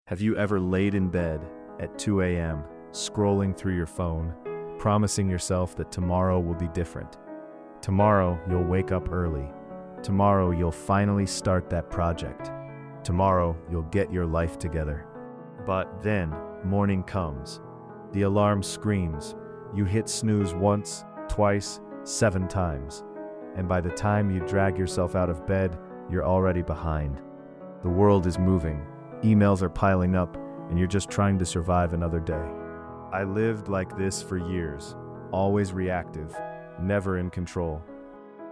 Have you ever laid in bed at 2 a.m., scrolling through your phone, promising yourself that tomorrow will be different? Tomorrow, you'll wake up early. Tomorrow, you'll finally start that project. Tomorrow, you'll get your life together. But then, morning comes. The alarm screams. You hit snooze once, twice, 7 times. And by the time you drag yourself out of bed, you're already behind. The world is moving. Emails are piling up, and you're just trying to survive another day. I lived like this for years, always reactive, never in control.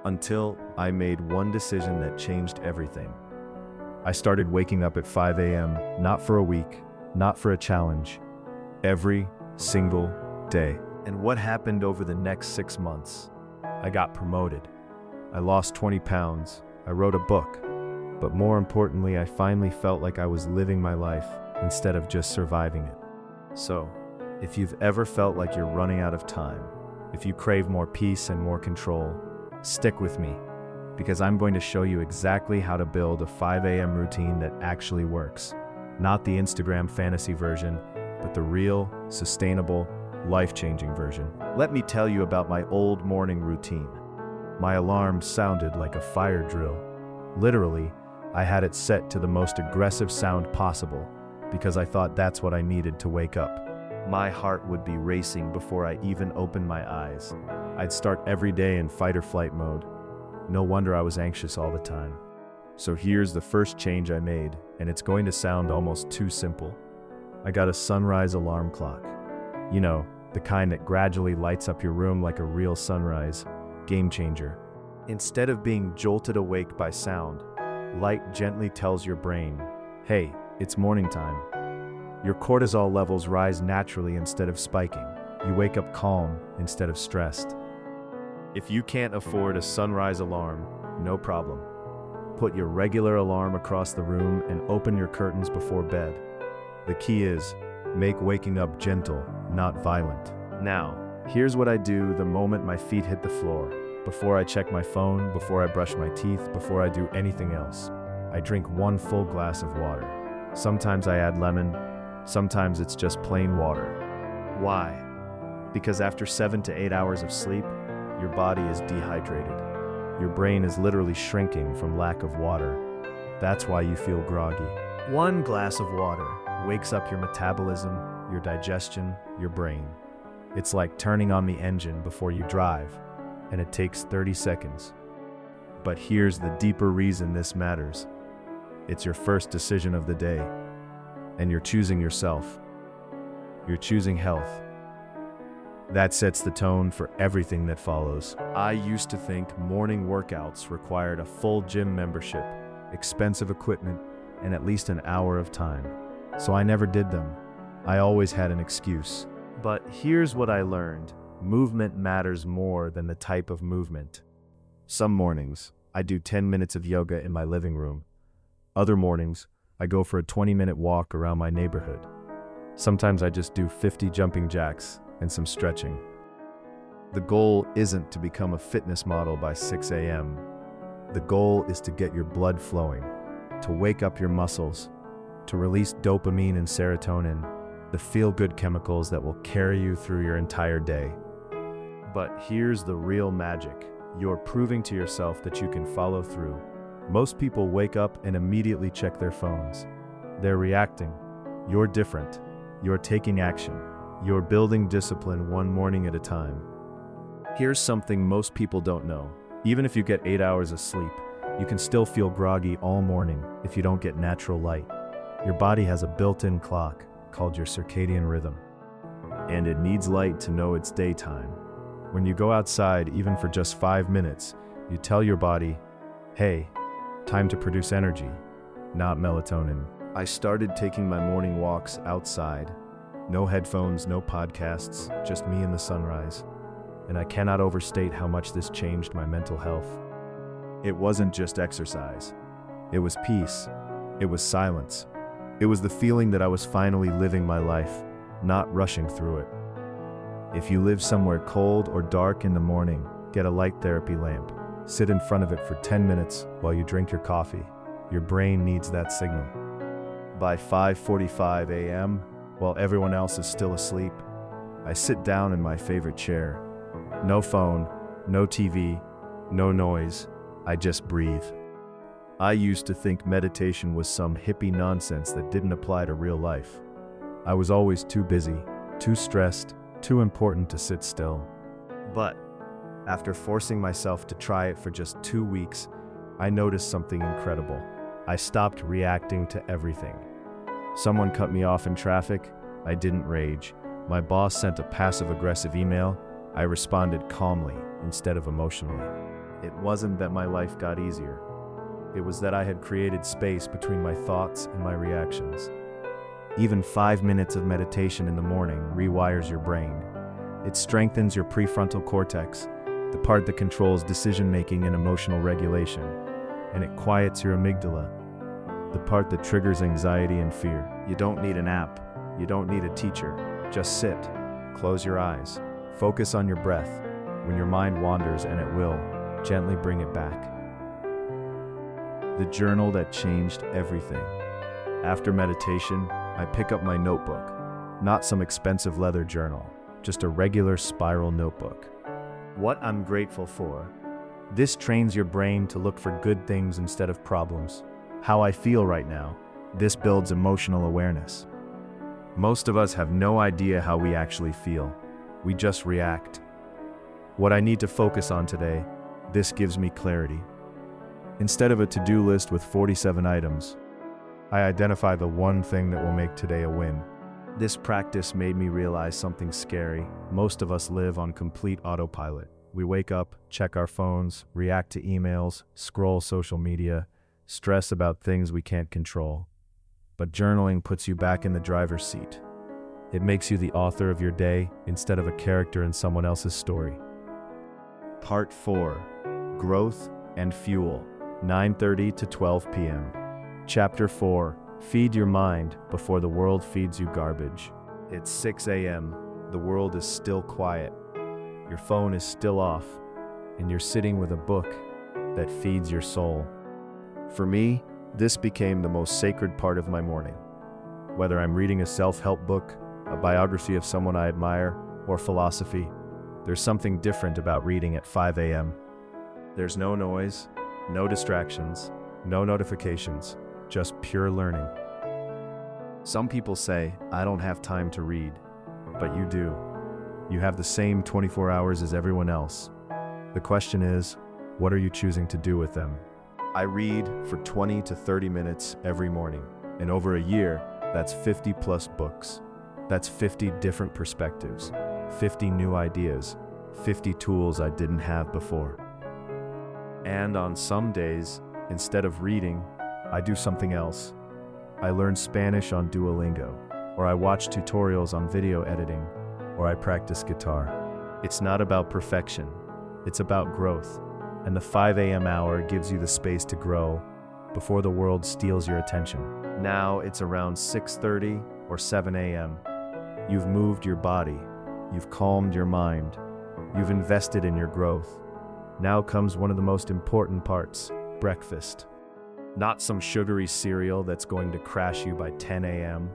Until I made one decision that changed everything. I started waking up at 5 a.m., not for a week, not for a challenge, every single day. And what happened over the next 6 months? I got promoted. I lost 20 pounds. I wrote a book. But more importantly, I finally felt like I was living my life instead of just surviving it. So, if you've ever felt like you're running out of time, if you crave more peace and more control, stick with me, because I'm going to show you exactly how to build a 5 a.m. routine that actually works. Not the Instagram fantasy version, but the real, sustainable, life-changing version. Let me tell you about my old morning routine. My alarm sounded like a fire drill. Literally, I had it set to the most aggressive sound possible because I thought that's what I needed to wake up. My heart would be racing before I even opened my eyes. I'd start every day in fight or flight mode. No wonder I was anxious all the time. So here's the first change I made, and it's going to sound almost too simple. I got a sunrise alarm clock. You know, the kind that gradually lights up your room like a real sunrise. Game changer. Instead of being jolted awake by sound, light gently tells your brain, hey, it's morning time. Your cortisol levels rise naturally instead of spiking. You wake up calm instead of stressed. If you can't afford a sunrise alarm, no problem. Put your regular alarm across the room and open your curtains before bed. The key is, make waking up gentle, not violent. Now, here's what I do the moment my feet hit the floor. Before I check my phone, before I brush my teeth, before I do anything else, I drink 1 full glass of water. Sometimes I add lemon, sometimes it's just plain water. Why? Because after 7 to 8 hours of sleep, your body is dehydrated. Your brain is literally shrinking from lack of water. That's why you feel groggy. 1 glass of water wakes up your metabolism, your digestion, your brain. It's like turning on the engine before you drive, and it takes 30 seconds. But here's the deeper reason this matters. It's your first decision of the day, and you're choosing yourself. You're choosing health. That sets the tone for everything that follows. I used to think morning workouts required a full gym membership, expensive equipment, and at least an hour of time. So I never did them. I always had an excuse. But here's what I learned. Movement matters more than the type of movement. Some mornings, I do 10 minutes of yoga in my living room. Other mornings, I go for a 20-minute walk around my neighborhood. Sometimes I just do 50 jumping jacks and some stretching. The goal isn't to become a fitness model by 6 a.m. The goal is to get your blood flowing, to wake up your muscles, to release dopamine and serotonin, the feel-good chemicals that will carry you through your entire day. But here's the real magic. You're proving to yourself that you can follow through. Most people wake up and immediately check their phones. They're reacting. You're different. You're taking action. You're building discipline 1 morning at a time. Here's something most people don't know. Even if you get 8 hours of sleep, you can still feel groggy all morning if you don't get natural light. Your body has a built-in clock called your circadian rhythm, and it needs light to know it's daytime. When you go outside, even for just 5 minutes, you tell your body, hey, time to produce energy, not melatonin. I started taking my morning walks outside. No headphones, no podcasts, just me and the sunrise. And I cannot overstate how much this changed my mental health. It wasn't just exercise. It was peace. It was silence. It was the feeling that I was finally living my life, not rushing through it. If you live somewhere cold or dark in the morning, get a light therapy lamp. Sit in front of it for 10 minutes while you drink your coffee. Your brain needs that signal. By 5:45 a.m., while everyone else is still asleep, I sit down in my favorite chair. No phone, no TV, no noise. I just breathe. I used to think meditation was some hippie nonsense that didn't apply to real life. I was always too busy, too stressed, too important to sit still. But after forcing myself to try it for just 2 weeks, I noticed something incredible. I stopped reacting to everything. Someone cut me off in traffic, I didn't rage. My boss sent a passive-aggressive email, I responded calmly instead of emotionally. It wasn't that my life got easier. It was that I had created space between my thoughts and my reactions. Even 5 minutes of meditation in the morning rewires your brain. It strengthens your prefrontal cortex, the part that controls decision-making and emotional regulation, and it quiets your amygdala, the part that triggers anxiety and fear. You don't need an app. You don't need a teacher. Just sit, close your eyes, focus on your breath. When your mind wanders, and it will, gently bring it back. The journal that changed everything. After meditation, I pick up my notebook. Not some expensive leather journal, just a regular spiral notebook. What I'm grateful for. This trains your brain to look for good things instead of problems. How I feel right now. This builds emotional awareness. Most of us have no idea how we actually feel. We just react. What I need to focus on today, this gives me clarity. Instead of a to-do list with 47 items, I identify the one thing that will make today a win. This practice made me realize something scary. Most of us live on complete autopilot. We wake up, check our phones, react to emails, scroll social media, stress about things we can't control. But journaling puts you back in the driver's seat. It makes you the author of your day instead of a character in someone else's story. Part 4. Growth and Fuel, 9:30 to 12 p.m. Chapter 4. Feed your mind before the world feeds you garbage. It's 6 a.m. The world is still quiet. Your phone is still off, and you're sitting with a book that feeds your soul. For me, this became the most sacred part of my morning. Whether I'm reading a self-help book, a biography of someone I admire, or philosophy, there's something different about reading at 5 a.m. There's no noise, no distractions, no notifications, just pure learning. Some people say, I don't have time to read, but you do. You have the same 24 hours as everyone else. The question is, what are you choosing to do with them? I read for 20 to 30 minutes every morning, and over a year, that's 50 plus books. That's 50 different perspectives, 50 new ideas, 50 tools I didn't have before. And on some days, instead of reading, I do something else. I learn Spanish on Duolingo, or I watch tutorials on video editing, or I practice guitar. It's not about perfection, it's about growth. And the 5 a.m. hour gives you the space to grow before the world steals your attention. Now it's around 6:30 or 7 a.m. You've moved your body, you've calmed your mind, you've invested in your growth. Now comes one of the most important parts, breakfast. Not some sugary cereal that's going to crash you by 10 a.m.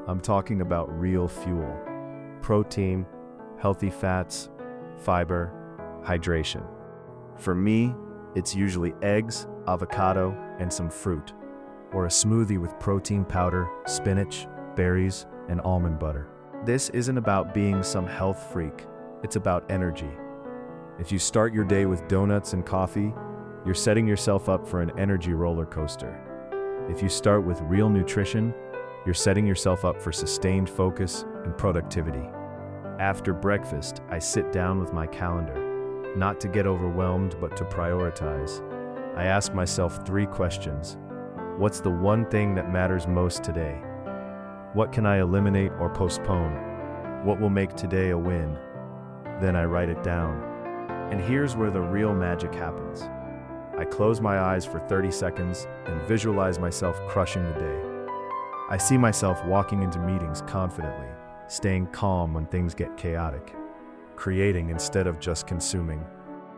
I'm talking about real fuel. Protein, healthy fats, fiber, hydration. For me, it's usually eggs, avocado, and some fruit, or a smoothie with protein powder, spinach, berries, and almond butter. This isn't about being some health freak, it's about energy. If you start your day with donuts and coffee, you're setting yourself up for an energy roller coaster. If you start with real nutrition, you're setting yourself up for sustained focus and productivity. After breakfast, I sit down with my calendar, not to get overwhelmed, but to prioritize. I ask myself 3 questions. What's the one thing that matters most today? What can I eliminate or postpone? What will make today a win? Then I write it down. And here's where the real magic happens. I close my eyes for 30 seconds and visualize myself crushing the day. I see myself walking into meetings confidently, staying calm when things get chaotic, creating instead of just consuming.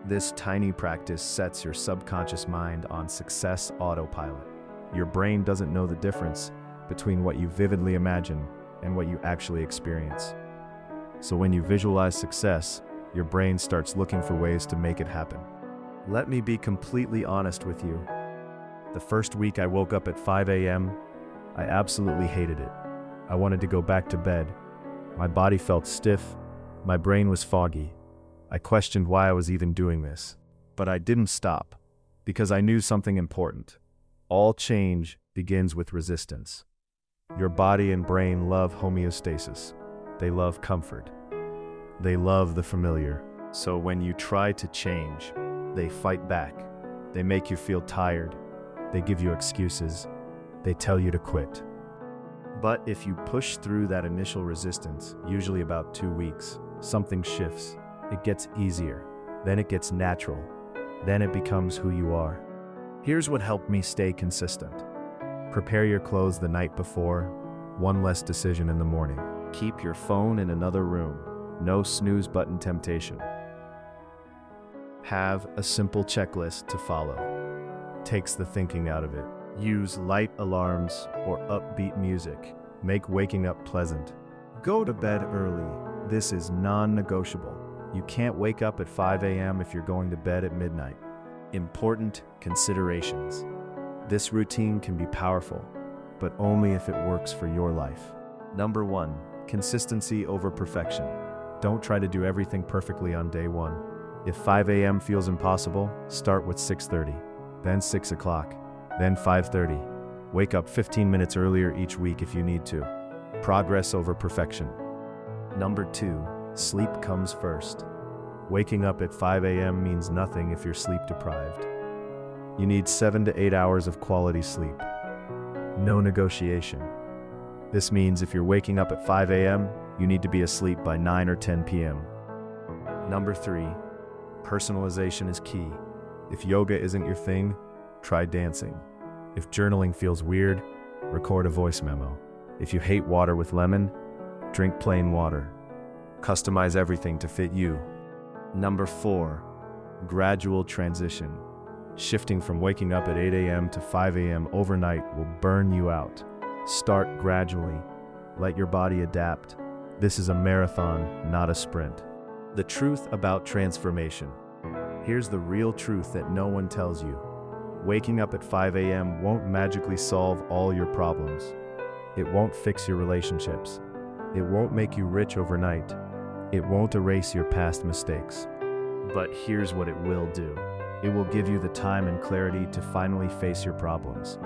This tiny practice sets your subconscious mind on success autopilot. Your brain doesn't know the difference, between what you vividly imagine and what you actually experience. So when you visualize success, your brain starts looking for ways to make it happen. Let me be completely honest with you. The first week I woke up at 5 a.m., I absolutely hated it. I wanted to go back to bed. My body felt stiff, my brain was foggy. I questioned why I was even doing this. But I didn't stop, because I knew something important. All change begins with resistance. Your body and brain love homeostasis. They love comfort. They love the familiar. So when you try to change, they fight back. They make you feel tired. They give you excuses. They tell you to quit. But if you push through that initial resistance, usually about 2 weeks, something shifts. It gets easier. Then it gets natural. Then it becomes who you are. Here's what helped me stay consistent. Prepare your clothes the night before. One less decision in the morning. Keep your phone in another room. No snooze button temptation. Have a simple checklist to follow. Takes the thinking out of it. Use light alarms or upbeat music. Make waking up pleasant. Go to bed early. This is non-negotiable. You can't wake up at 5 a.m. if you're going to bed at midnight. Important considerations. This routine can be powerful, but only if it works for your life. Number 1, consistency over perfection. Don't try to do everything perfectly on day 1. If 5 a.m. feels impossible, start with 6:30, then 6 o'clock, then 5:30. Wake up 15 minutes earlier each week if you need to. Progress over perfection. Number 2, sleep comes first. Waking up at 5 a.m. means nothing if you're sleep deprived. You need 7 to 8 hours of quality sleep. No negotiation. This means if you're waking up at 5 a.m., you need to be asleep by 9 or 10 p.m. Number 3, personalization is key. If yoga isn't your thing, try dancing. If journaling feels weird, record a voice memo. If you hate water with lemon, drink plain water. Customize everything to fit you. Number 4, gradual transition. Shifting from waking up at 8 a.m. to 5 a.m. overnight will burn you out. Start gradually. Let your body adapt. This is a marathon, not a sprint. The truth about transformation. Here's the real truth that no one tells you. Waking up at 5 a.m. won't magically solve all your problems. It won't fix your relationships. It won't make you rich overnight. It won't erase your past mistakes. But here's what it will do. It will give you the time and clarity to finally face your problems.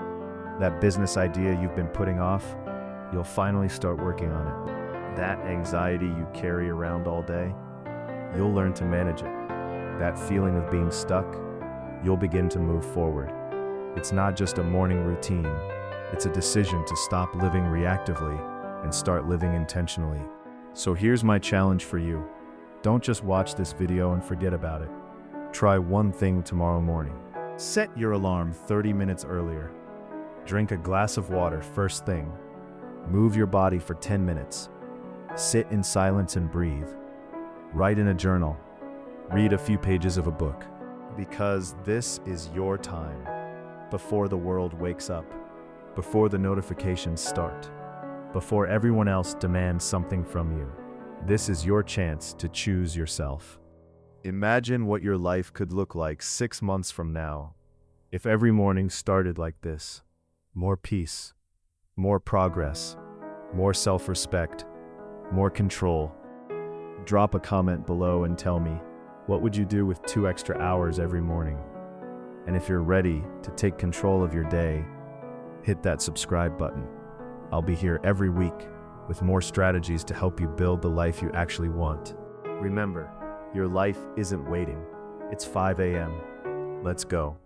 That business idea you've been putting off, you'll finally start working on it. That anxiety you carry around all day, you'll learn to manage it. That feeling of being stuck, you'll begin to move forward. It's not just a morning routine. It's a decision to stop living reactively and start living intentionally. So here's my challenge for you. Don't just watch this video and forget about it. Try one thing tomorrow morning. Set your alarm 30 minutes earlier. Drink a glass of water first thing. Move your body for 10 minutes. Sit in silence and breathe. Write in a journal. Read a few pages of a book. Because this is your time. Before the world wakes up. Before the notifications start. Before everyone else demands something from you. This is your chance to choose yourself. Imagine what your life could look like 6 months from now, if every morning started like this. More peace, more progress, more self-respect, more control. Drop a comment below and tell me, what would you do with 2 extra hours every morning? And if you're ready to take control of your day, hit that subscribe button. I'll be here every week with more strategies to help you build the life you actually want. Remember, your life isn't waiting. It's 5 a.m. Let's go.